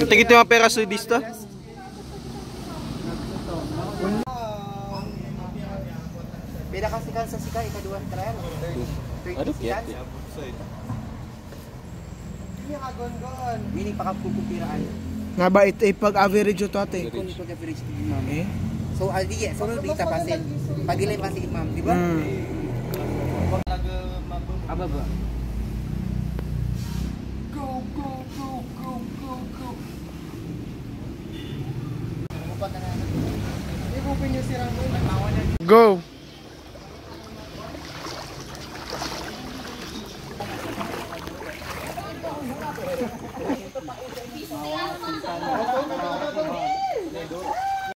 Tingin yung mga pera sudista. Beda kasi kan sa sika ikaduhan trial. 30 sikan. Iya kagon-gon. Mini pakapupiraan. Nga ba ito pag average ito ate? Kung ito average ma'am. So aldi so dita pasin. Pagilay pasin ma'am, di ba? Aba ba? Go go go go go go. Upat na na. Hindi ko pinyo sirang doon. Go!